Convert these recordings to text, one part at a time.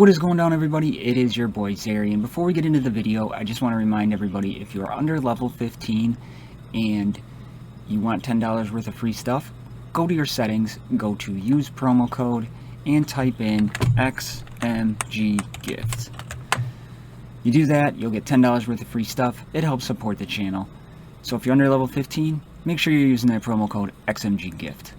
What is going on, everybody? It is your boy Zary, and before we get into the video, I just want to remind everybody, if you're under level 15 and you want $10 worth of free stuff, go to your settings, go to use promo code, and type in XMG Gifts. You do that, you'll get $10 worth of free stuff. It helps support the channel. So if you're under level 15, make sure you're using that promo code XMG Gift.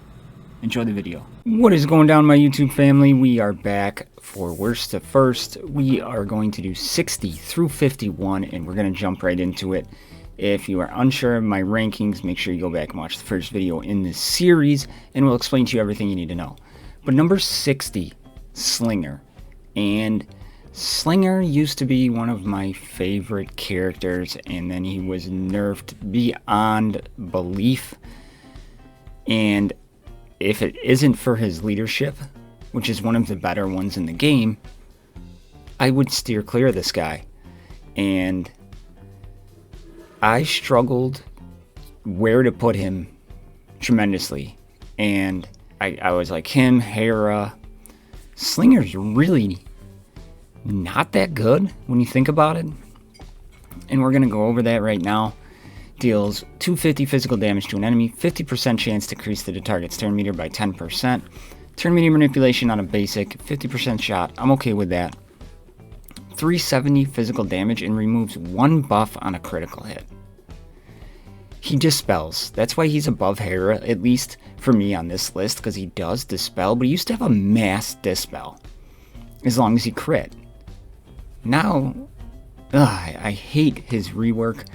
Enjoy the video. What is going down, my YouTube family? We are back for worst to first. We are going to do 60 through 51, and we're going to jump right into it. If you are unsure of my rankings, make sure you go back and watch the first video in this series, and we'll explain to you everything you need to know. But number 60, Slinger. And Slinger used to be one of my favorite characters, and then he was nerfed beyond belief. And if it isn't for his leadership, which is one of the better ones in the game, I would steer clear of this guy. And I struggled where to put him tremendously. And I was like him, Hera. Slinger's really not that good when you think about it. And we're going to go over that right now. Deals 250 physical damage to an enemy, 50% chance to increase the target's turn meter by 10%. Turn meter manipulation on a basic, 50% shot. I'm okay with that. 370 physical damage and removes 1 buff on a critical hit. He dispels. That's why he's above Hera, at least for me on this list, because he does dispel, but he used to have a mass dispel as long as he crit. Now, I hate his rework.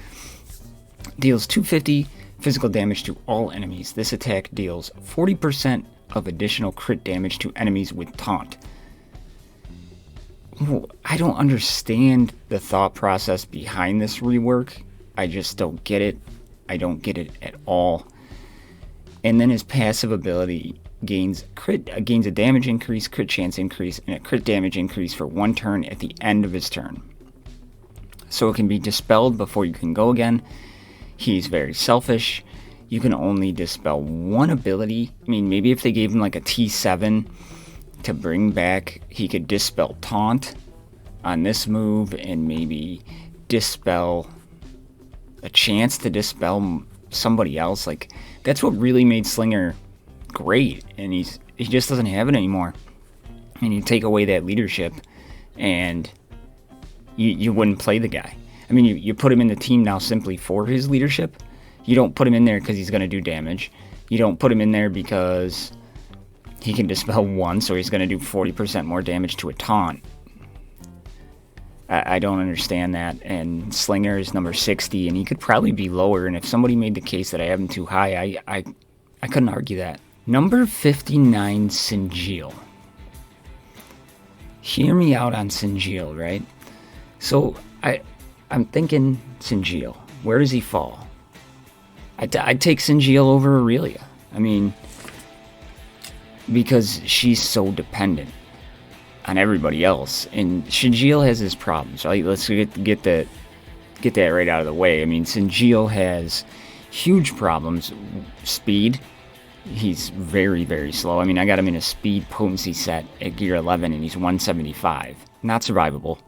Deals 250 physical damage to all enemies. This attack deals 40% of additional crit damage to enemies with taunt. I don't understand the thought process behind this rework. I just don't get it. I don't get it at all. And then his passive ability gains a damage increase, crit chance increase, and a crit damage increase for 1 turn at the end of his turn. So it can be dispelled before you can go again. He's very selfish. You can only dispel 1 ability. I mean, maybe if they gave him like a T7 to bring back, he could dispel taunt on this move and maybe dispel a chance to dispel somebody else. Like, that's what really made Slinger great, and he just doesn't have it anymore. And you take away that leadership and you wouldn't play the guy. I mean, you put him in the team now simply for his leadership. You don't put him in there because he's going to do damage. You don't put him in there because he can dispel 1, so he's going to do 40% more damage to a taunt. I don't understand that. And Slinger is number 60, and he could probably be lower. And if somebody made the case that I have him too high, I couldn't argue that. Number 59, Syngel. Hear me out on Syngel, right? So I'm thinking Syngel. Where does he fall? I'd take Syngel over Aurelia. I mean, because she's so dependent on everybody else, and Syngel has his problems. Right? Let's get that right out of the way. I mean, Syngel has huge problems. Speed. He's very, very slow. I mean, I got him in a speed potency set at gear 11, and he's 175. Not survivable.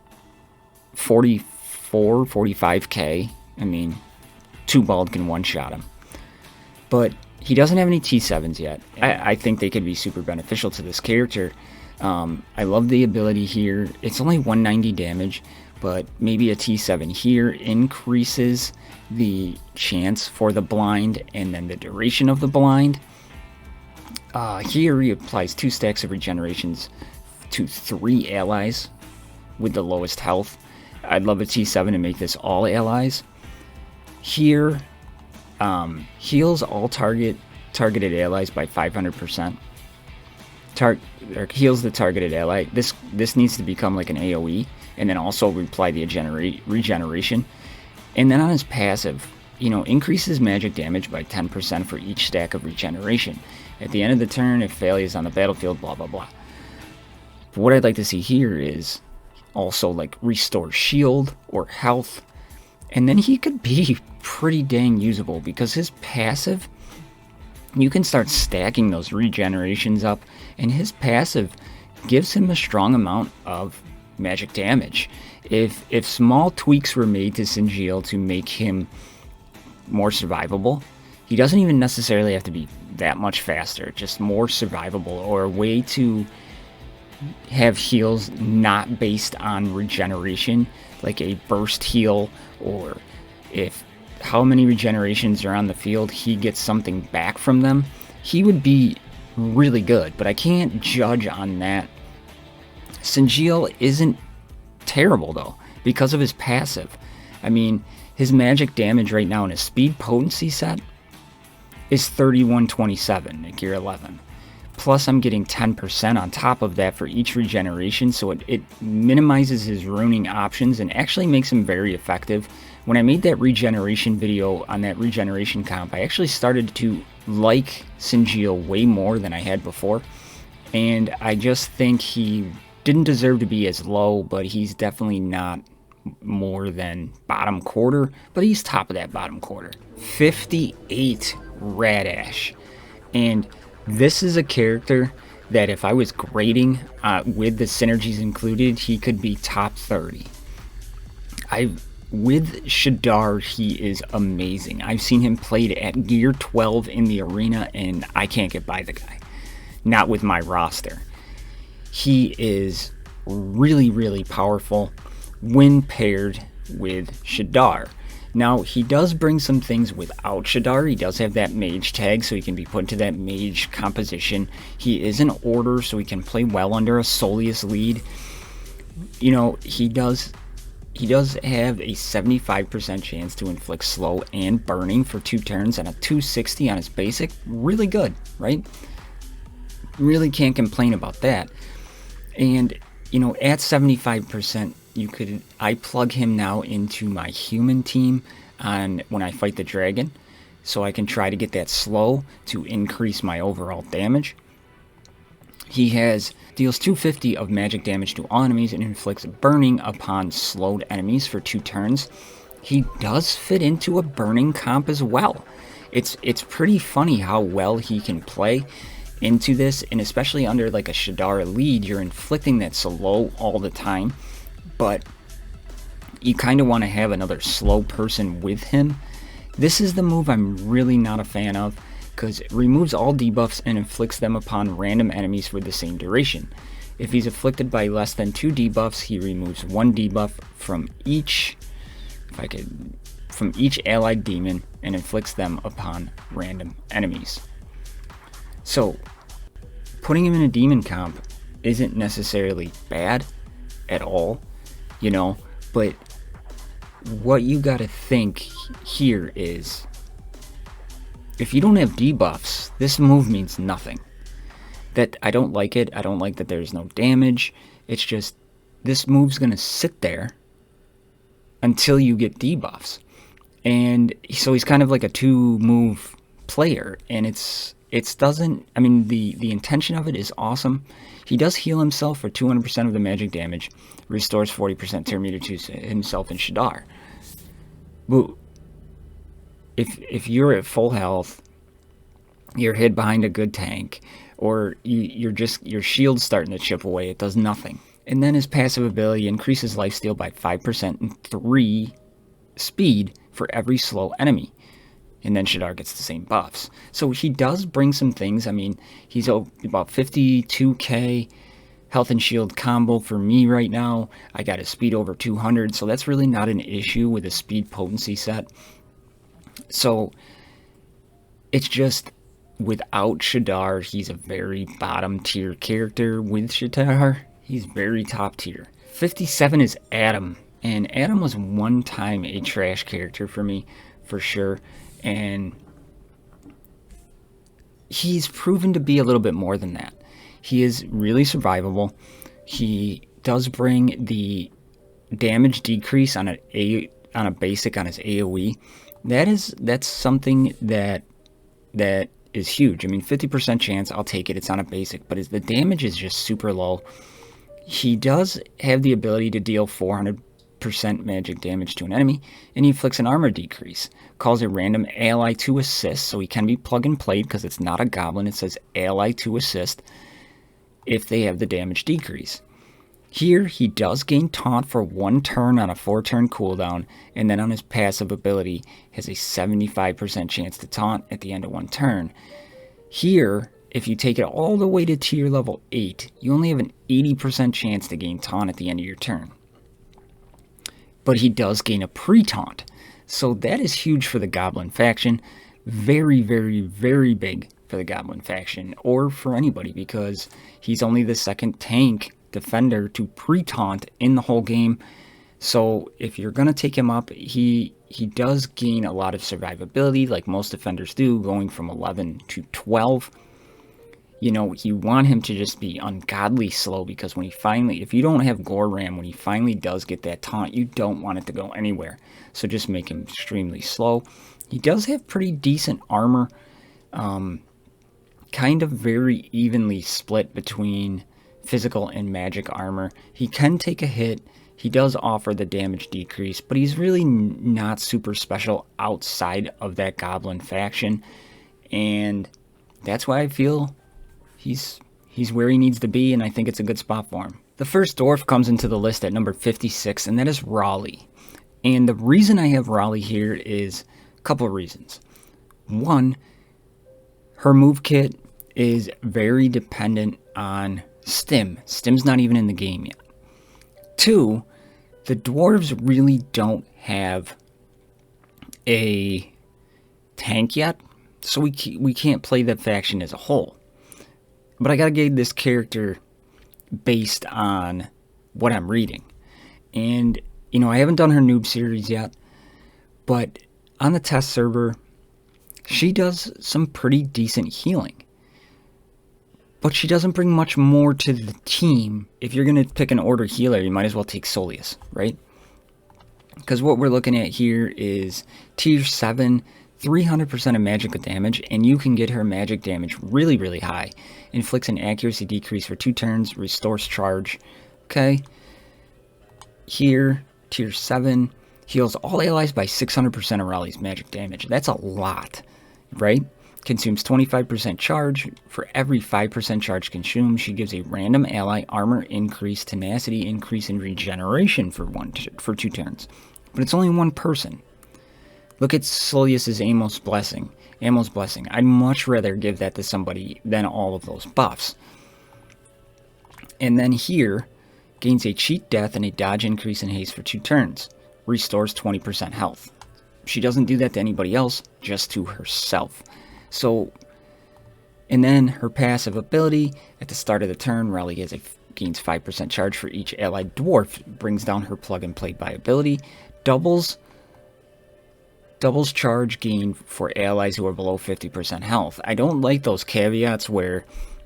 45k. I mean, 2 bald can one-shot him. But he doesn't have any T7s yet. I think they could be super beneficial to this character. I love the ability here. It's only 190 damage, but maybe a T7 here increases the chance for the blind and then the duration of the blind. Here he applies 2 stacks of regenerations to 3 allies with the lowest health. I'd love a T7 to make this all allies. Here, heals all targeted allies by 500%. Heals the targeted ally. This needs to become like an AoE, and then also reply the regeneration. And then on his passive, increases magic damage by 10% for each stack of regeneration. At the end of the turn, if failures on the battlefield, blah, blah, blah. But what I'd like to see here is also like restore shield or health, and then he could be pretty dang usable because his passive, you can start stacking those regenerations up, and his passive gives him a strong amount of magic damage. If small tweaks were made to Syngel to make him more survivable, he doesn't even necessarily have to be that much faster, just more survivable, or a way to have heals not based on regeneration, like a burst heal, or if how many regenerations are on the field, he gets something back from them, he would be really good. But I can't judge on that. Syngel isn't terrible though, because of his passive. I mean, his magic damage right now in his speed potency set is 3127 at gear 11. Plus I'm getting 10% on top of that for each regeneration, so it minimizes his runing options and actually makes him very effective. When I made that regeneration video on that regeneration comp, I actually started to like Syngel way more than I had before, and I just think he didn't deserve to be as low, but he's definitely not more than bottom quarter, but he's top of that bottom quarter. 58 Radash, and this is a character that if I was grading with the synergies included, he could be top 30. With Shadar, he is amazing. I've seen him played at gear 12 in the arena, and I can't get by the guy. Not with my roster. He is really, really powerful when paired with Shadar. Now, he does bring some things without Shadar. He does have that mage tag, so he can be put into that mage composition. He is an order, so he can play well under a Soleus lead. You know, he does have a 75% chance to inflict slow and burning for 2 turns, and a 260 on his basic. Really good, right? Really can't complain about that. And, you know, at 75%, I plug him now into my human team when I fight the dragon, so I can try to get that slow to increase my overall damage. He deals 250 of magic damage to all enemies and inflicts burning upon slowed enemies for 2 turns. He does fit into a burning comp as well. It's pretty funny how well he can play into this, and especially under like a Shadar lead, you're inflicting that slow all the time, but you kind of want to have another slow person with him. This is the move I'm really not a fan of, because it removes all debuffs and inflicts them upon random enemies for the same duration. If he's afflicted by less than 2 debuffs, he removes 1 debuff from each allied demon and inflicts them upon random enemies. So, putting him in a demon comp isn't necessarily bad at all, you know, but what you gotta think here is, if you don't have debuffs, this move means nothing. That I don't like it. I don't like that there's no damage. It's just, this move's gonna sit there until you get debuffs. And so he's kind of like a 2-move player, and I mean, the intention of it is awesome. He does heal himself for 200% of the magic damage, restores 40% turn meter to himself and Shadar. But if you're at full health, you're hid behind a good tank, or your shield's starting to chip away, it does nothing. And then his passive ability increases lifesteal by 5% and 3 speed for every slow enemy. And then Shadar gets the same buffs. So he does bring some things. I mean, he's about 52k health and shield combo for me right now. I got his speed over 200, so that's really not an issue with a speed potency set. So it's just, without Shadar, he's a very bottom tier character. With Shadar, he's very top tier. 57 is Adam, and Adam was one time a trash character for me, for sure. And he's proven to be a little bit more than that. He is really survivable. He does bring the damage decrease on a basic on his AoE. That's something that is huge. I mean, 50% chance, I'll take it. It's on a basic, but the damage is just super low. He does have the ability to deal 400% magic damage to an enemy, and he inflicts an armor decrease. Calls a random ally to assist, so he can be plug and played because it's not a goblin. It says ally to assist if they have the damage decrease. Here, he does gain taunt for 1 turn on a 4-turn cooldown, and then on his passive ability, has a 75% chance to taunt at the end of 1 turn. Here, if you take it all the way to tier level 8, you only have an 80% chance to gain taunt at the end of your turn. But he does gain a pre-taunt, so that is huge for the Goblin faction. Very, very, very big for the Goblin faction, or for anybody, because he's only the 2nd tank defender to pre-taunt in the whole game. So if you're going to take him up, he does gain a lot of survivability, like most defenders do, going from 11 to 12. You know, you want him to just be ungodly slow, because when he finally, if you don't have Gore Ram, when he finally does get that taunt, you don't want it to go anywhere. So just make him extremely slow. He does have pretty decent armor, kind of very evenly split between physical and magic armor. He can take a hit. He does offer the damage decrease, but he's really not super special outside of that Goblin faction, and that's why I feel he's where he needs to be, and I think it's a good spot for him. The first dwarf comes into the list at number 56, and that is Raleigh. And the reason I have Raleigh here is a couple of reasons. One, her move kit is very dependent on Stim. Stim's not even in the game yet. 2, the dwarves really don't have a tank yet, so we can't play the faction as a whole. But I gotta gauge this character based on what I'm reading. And, you know, I haven't done her noob series yet, but on the test server, she does some pretty decent healing. But she doesn't bring much more to the team. If you're going to pick an order healer, you might as well take Solius, right? Because what we're looking at here is tier 7, 300% of magical damage, and you can get her magic damage really, really high. Inflicts an accuracy decrease for 2 turns, restores charge. Okay. Here, tier 7, heals all allies by 600% of Raleigh's magic damage. That's a lot, right? Consumes 25% charge. For every 5% charge consumed, she gives a random ally armor increase, tenacity increase, and regeneration for 2 turns. But it's only 1 person. Look at Solius's Amos Blessing. I'd much rather give that to somebody than all of those buffs. And then here, gains a cheat death and a dodge increase in haste for 2 turns. Restores 20% health. She doesn't do that to anybody else, just to herself. So, and then her passive ability, at the start of the turn, Raleigh gains 5% charge for each allied dwarf, brings down her plug and play by ability, doubles charge gain for allies who are below 50% health. I don't like those caveats where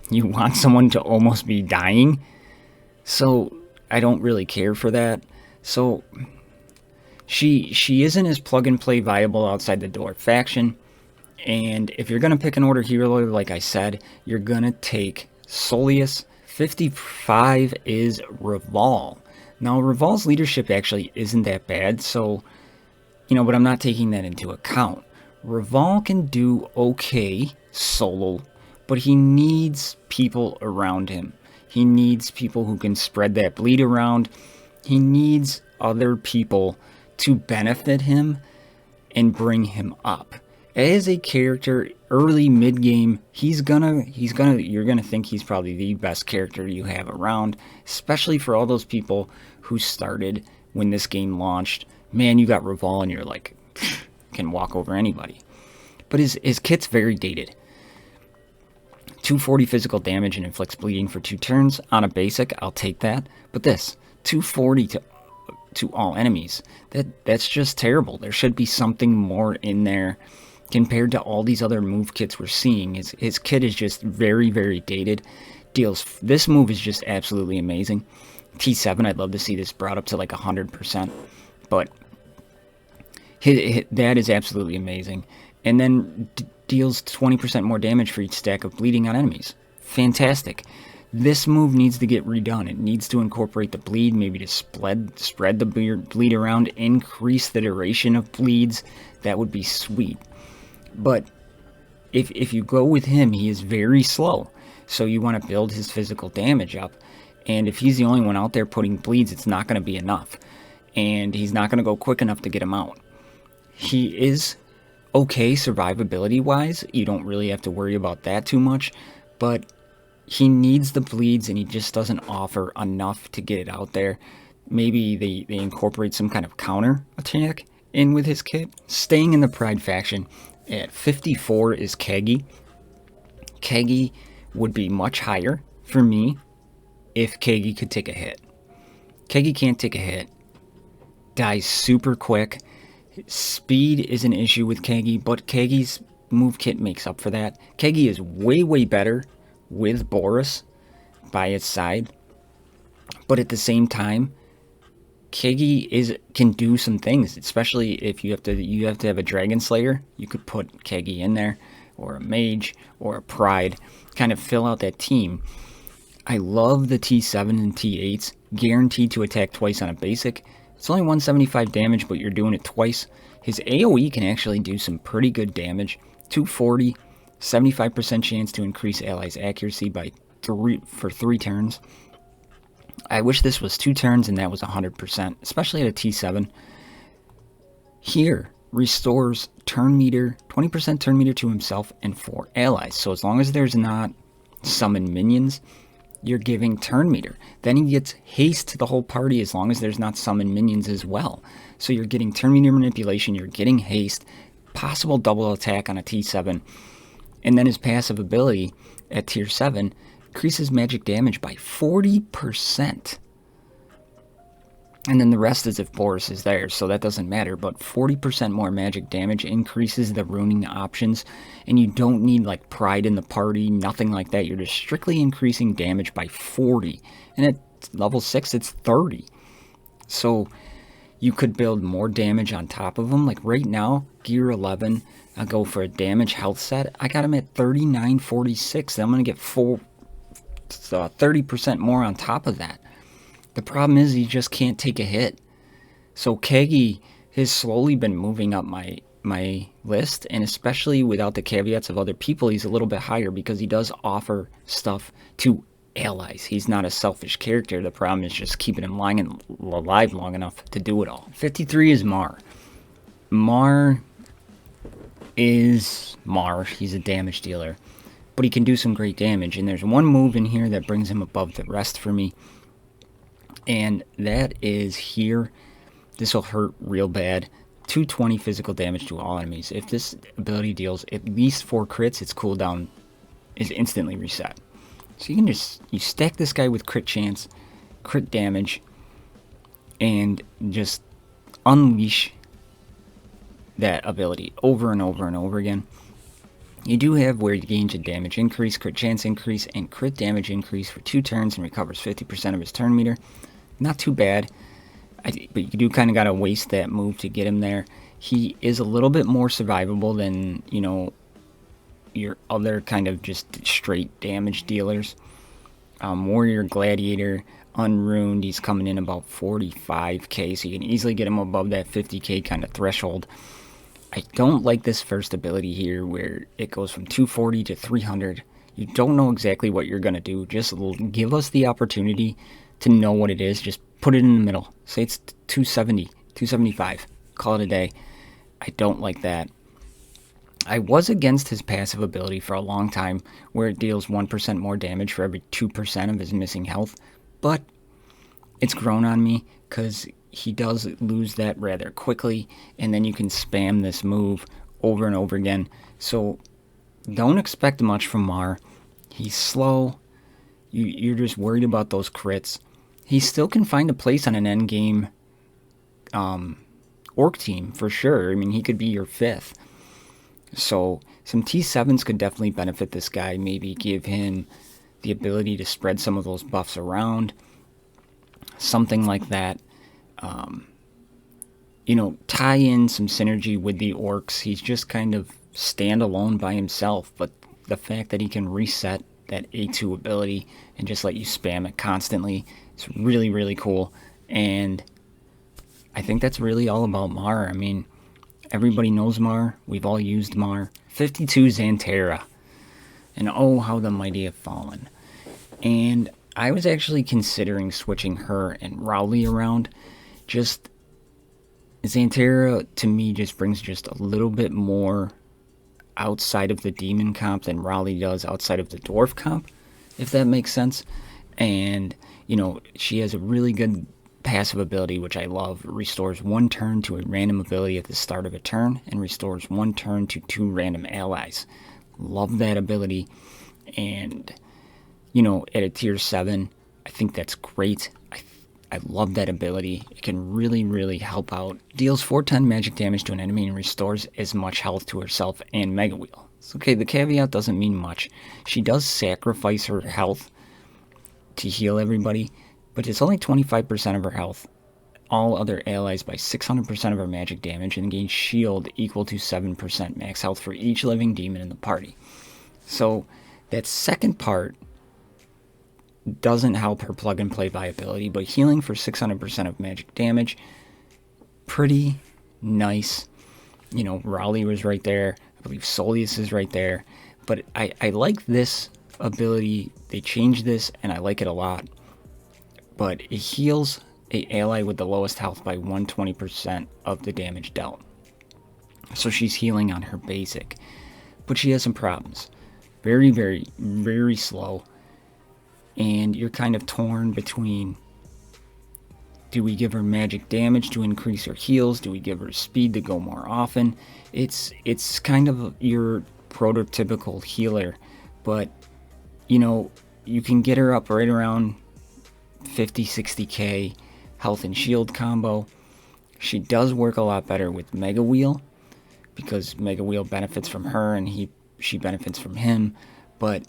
you want someone to almost be dying, so I don't really care for that. So she isn't as plug and play viable outside the dwarf faction. And if you're going to pick an order hero, like I said, you're going to take Solius. 55 is Revol. Now, Revol's leadership actually isn't that bad, so, you know, but I'm not taking that into account. Revol can do okay solo, but he needs people around him. He needs people who can spread that bleed around. He needs other people to benefit him and bring him up. As a character, early mid-game, you're gonna think he's probably the best character you have around, especially for all those people who started when this game launched. Man, you got Revol and you're like, can walk over anybody. But his kit's very dated. 240 physical damage and inflicts bleeding for 2 turns. On a basic, I'll take that. But this, 240 to all enemies, that's just terrible. There should be something more in there. Compared to all these other move kits we're seeing, his kit is just very, very dated. This move is just absolutely amazing. T7, I'd love to see this brought up to like 100%, but that is absolutely amazing. And then deals 20% more damage for each stack of bleeding on enemies. Fantastic. This move needs to get redone. It needs to incorporate the bleed, maybe to spread the bleed around, increase the duration of bleeds. That would be sweet. But if you go with him, he is very slow. So you want to build his physical damage up. And if he's the only one out there putting bleeds, it's not going to be enough. And he's not going to go quick enough to get him out. He is okay survivability-wise. You don't really have to worry about that too much. But he needs the bleeds, and he just doesn't offer enough to get it out there. Maybe they incorporate some kind of counter attack in with his kit. Staying in the Pride faction, at 54 is Keggy. Keggy would be much higher for me if Keggy could take a hit. Keggy can't take a hit. Dies super quick. Speed is an issue with Keggy, but Keggy's move kit makes up for that. Keggy is way, way better with Boris by its side. But at the same time, Keggy can do some things, especially if you have to have a Dragon Slayer. You could put Keggy in there, or a Mage, or a Pride, kind of fill out that team. I love the T7 and T8s, guaranteed to attack twice on a basic. It's only 175 damage, but you're doing it twice. His AoE can actually do some pretty good damage. 240, 75% chance to increase allies' accuracy for 3 turns. I wish this was 2 turns and that was 100%, especially at a T7. Here, restores turn meter, 20% turn meter to himself and 4 allies. So as long as there's not summon minions, you're giving turn meter. Then he gets haste to the whole party as long as there's not summon minions as well. So you're getting turn meter manipulation, you're getting haste, possible double attack on a T7. And then his passive ability at tier 7 increases magic damage by 40%. And then the rest is if Boris is there, so that doesn't matter. But 40% more magic damage increases the runing options. And you don't need like Pride in the party, nothing like that. You're just strictly increasing damage by 40. And at level 6, it's 30. So you could build more damage on top of them. Like right now, gear 11, I go for a damage health set. I got him at 3946. I'm going to get 30% more on top of that. The problem is he just can't take a hit. So Keggy has slowly been moving up my list, and especially without the caveats of other people, he's a little bit higher because he does offer stuff to allies. He's not a selfish character. The problem is just keeping him alive long enough to do it all. 53 is Mar. Mar is Mar. He's a damage dealer, but he can do some great damage, and there's one move in here that brings him above the rest for me. And that is here. This will hurt real bad. 220 physical damage to all enemies. If this ability deals at least 4 crits, its cooldown is instantly reset. So you can you stack this guy with crit chance, crit damage, and just unleash that ability over and over and over again. You do have where you gain a damage increase, crit chance increase, and crit damage increase for 2 turns and recovers 50% of his turn meter. Not too bad, but you do kind of got to waste that move to get him there. He is a little bit more survivable than, you know, your other kind of just straight damage dealers. Warrior, Gladiator, Unruined, he's coming in about 45k, so you can easily get him above that 50k kind of threshold. I don't like this first ability here where it goes from 240 to 300. You don't know exactly what you're going to do. Just give us the opportunity to know what it is. Just put it in the middle. Say it's 270, 275. Call it a day. I don't like that. I was against his passive ability for a long time where it deals 1% more damage for every 2% of his missing health. But it's grown on me because he does lose that rather quickly, and then you can spam this move over and over again. So don't expect much from Mar. He's slow. You're just worried about those crits. He still can find a place on an endgame orc team for sure. I mean, he could be your 5th. So some T7s could definitely benefit this guy. Maybe give him the ability to spread some of those buffs around. Something like that. You know, tie in some synergy with the orcs. He's just kind of standalone by himself, but the fact that he can reset that A2 ability and just let you spam it constantly, it's really, really cool. And I think that's really all about Mar. I mean, everybody knows Mar. We've all used Mar. 52 Xanterra. And oh, how the mighty have fallen. And I was actually considering switching her and Raleigh around. Just Xanterra to me just brings just a little bit more outside of the demon comp than Raleigh does outside of the dwarf comp, if that makes sense. And, you know, she has a really good passive ability, which I love. Restores 1 turn to a random ability at the start of a turn, and restores 1 turn to 2 random allies. Love that ability. And, you know, at a tier 7, I think that's great. I love that ability. It can really, really help out. Deals 410 magic damage to an enemy and restores as much health to herself and Mega Wheel. So, okay, the caveat doesn't mean much. She does sacrifice her health to heal everybody, but it's only 25% of her health. All other allies by 600% of her magic damage, and gains shield equal to 7% max health for each living demon in the party. So that second part doesn't help her plug and play viability, but healing for 600% of magic damage, pretty nice. You know, Raleigh was right there. I believe Solius is right there. But I like this ability. They changed this, and I like it a lot. But it heals a ally with the lowest health by 120% of the damage dealt. So she's healing on her basic. But she has some problems. Very, very, very slow. And you're kind of torn between, do we give her magic damage to increase her heals? Do we give her speed to go more often? It's kind of your prototypical healer, but you know, you can get her up right around 50-60k health and shield combo. She does work a lot better with Mega Wheel, because Mega Wheel benefits from her and she benefits from him. But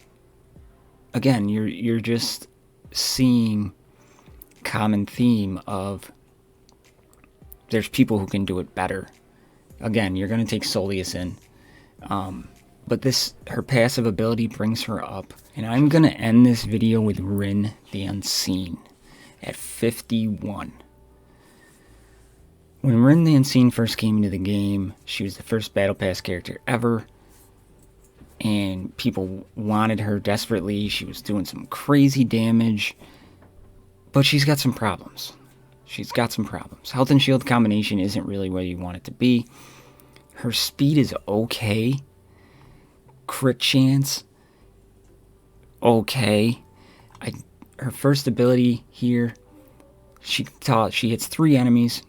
again, you're just seeing common theme of there's people who can do it better. Again, you're going to take Solius in. But her passive ability brings her up. And I'm going to end this video with Rin the Unseen at 51. When Rin the Unseen first came into the game, she was the first Battle Pass character ever. And people wanted her desperately. She was doing some crazy damage. But she's got some problems. Health and shield combination isn't really where you want it to be. Her speed is okay. Crit chance, okay. Her first ability here, she hits 3 enemies,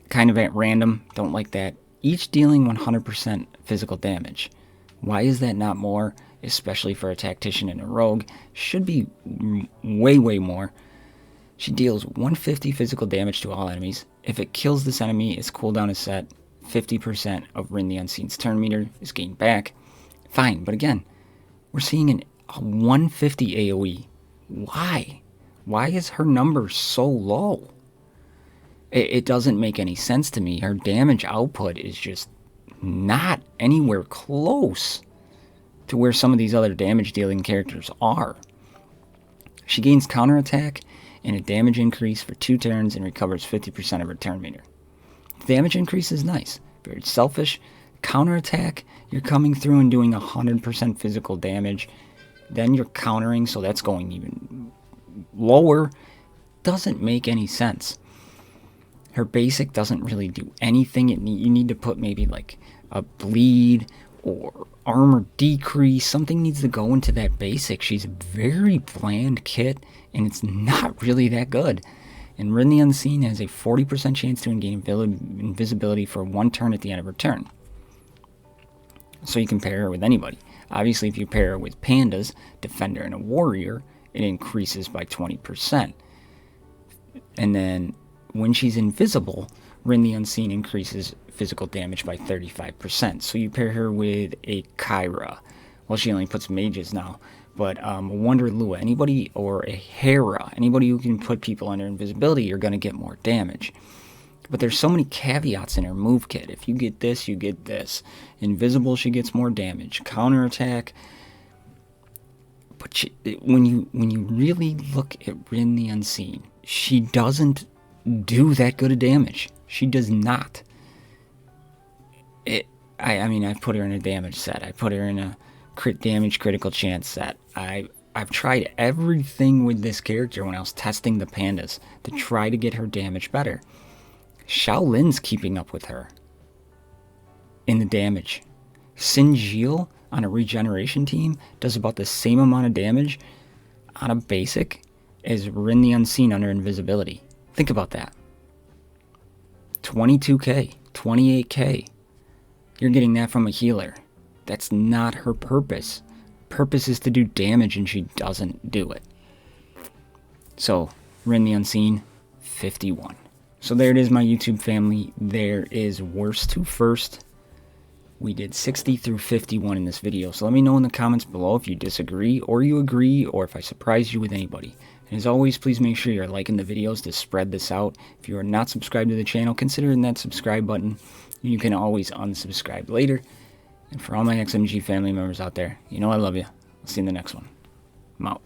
kind of at random. Don't like that. Each dealing 100% physical damage. Why is that not more? Especially for a tactician and a rogue. Should be way, way more. She deals 150 physical damage to all enemies. If it kills this enemy, its cooldown is set. 50% of Rin the Unseen's turn meter is gained back. Fine, but again, we're seeing a 150 AoE. Why? Why is her number so low? It doesn't make any sense to me. Her damage output is just not anywhere close to where some of these other damage dealing characters are. She gains counterattack and a damage increase for 2 turns and recovers 50% of her turn meter. The damage increase is nice. Very selfish. Counterattack, you're coming through and doing 100% physical damage. Then you're countering, so that's going even lower. Doesn't make any sense. Her basic doesn't really do anything. You need to put maybe like a bleed or armor decrease. Something needs to go into that basic. She's a very bland kit, and it's not really that good. And Rin the Unseen has a 40% chance to gain invisibility for 1 turn at the end of her turn. So you can pair her with anybody. Obviously, if you pair her with pandas, defender, and a warrior, it increases by 20%. And then when she's invisible, Rin the Unseen increases physical damage by 35%. So you pair her with a Kyra. Well, she only puts mages now. But a Wonder Lua, anybody, or a Hera, anybody who can put people under invisibility, you're going to get more damage. But there's so many caveats in her move kit. If you get this, you get this. Invisible, she gets more damage. Counterattack. But when you really look at Rin the Unseen, she doesn't do that good of damage. She does not. I mean, I've put her in a damage set. I put her in a crit damage critical chance set. I I've tried everything with this character when I was testing the pandas to try to get her damage better. Shaolin's keeping up with her in the damage. Syngel on a regeneration team does about the same amount of damage on a basic as Rin the Unseen under invisibility. Think about that. 22k, 28k. You're getting that from a healer. That's not her purpose. Purpose is to do damage, and she doesn't do it. So, Rin the Unseen, 51. So there it is, my YouTube family. There is worst to first. We did 60 through 51 in this video. So let me know in the comments below if you disagree or you agree, or if I surprised you with anybody. And as always, please make sure you're liking the videos to spread this out. If you are not subscribed to the channel, consider hitting that subscribe button. You can always unsubscribe later. And for all my XMG family members out there, you know I love you. I'll see you in the next one. I'm out.